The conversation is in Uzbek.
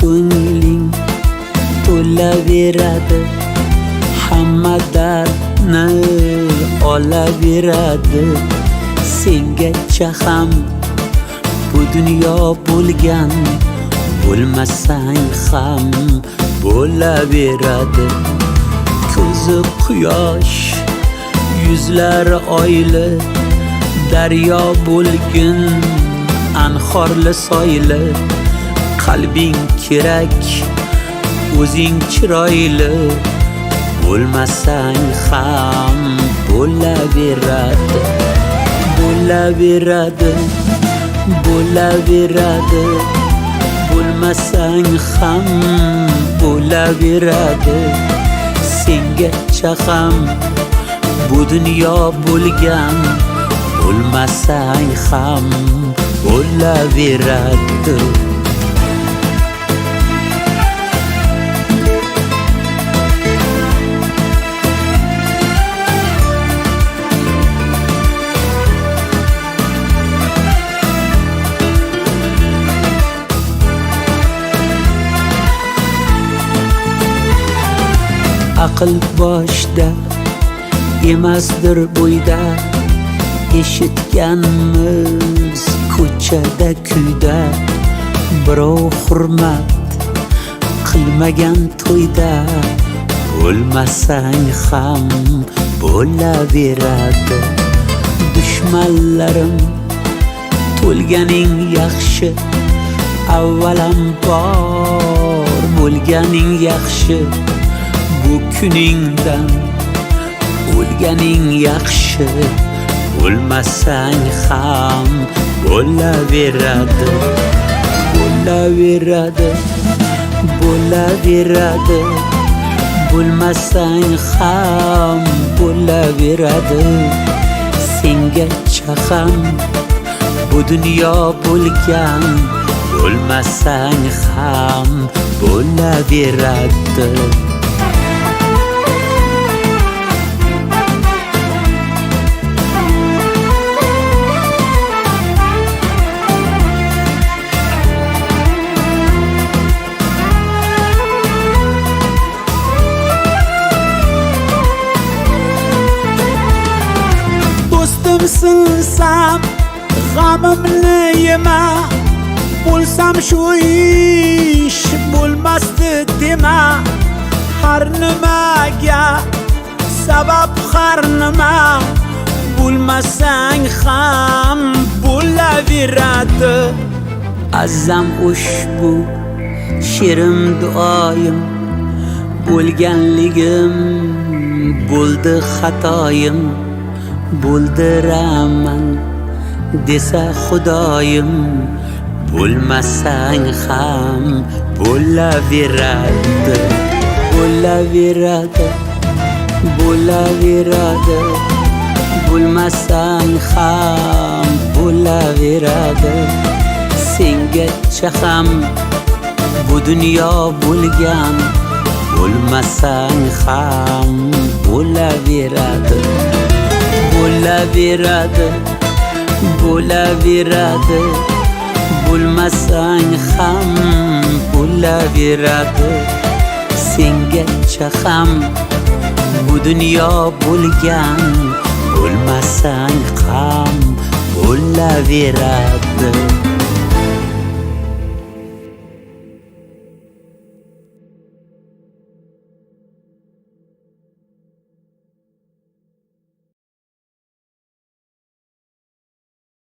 ko'ngling to'laveradi, hamma dardni olaveradi. Sengacha ham bu dunyo bo'lgan, bo'lmasang ham bo'laveradi. Ko'zi quyosh, yuzlari oyli, daryo bo'lgin anhorli soyli. Qalbing kerak, o'zing chiroyli, bo'lmasang ham bo'laveradi. Bo'laveradi, bo'laveradi, bo'lmasang ham bo'laveradi. Sengacha ham bu dunyo bo'lgan, bo'lmasang ham bo'laveradi. Aql boshda emasdir bo'yda, eshitganmiz ko'chada kuyda. Birov hurmat qilmagan to'yda, bo'lmasang ham bo'laveradi. Dushmanlarim to'lganing yaxshi, avvalambor bo'lganing yaxshi. Bu kuningdan o'lganing yaxshi, bo'lmasang ham bo'laveradi. Bo'laveradi, bo'laveradi, bo'lmasang ham bo'laveradi. Sengacha ham bu dunyo bo'lgan, bo'lmasang ham bo'laveradi. Sinsam g'amimni yema, bo'lsam shu ish bo'lmasdi dema. Har nimaga sabab har nima, bo'lmasang ham bo'laveradi. Azam ushbu shirin duoyim, bo'lganligim bo'ldi xatoyim. Bo'ldiraman desa Xudoyim, bo'lmasang ham bo'laveradi. Bo'laveradi, bo'laveradi, bo'lmasang ham bo'laveradi. Sengacha ham bu dunyo bo'lgan, bo'lmasang ham bo'laveradi. Bo'laveradi, bo'laveradi, bo'lmasang ham bo'laveradi. Sengacha ham bu dunyo bo'lgan, bo'lmasang ham bo'laveradi.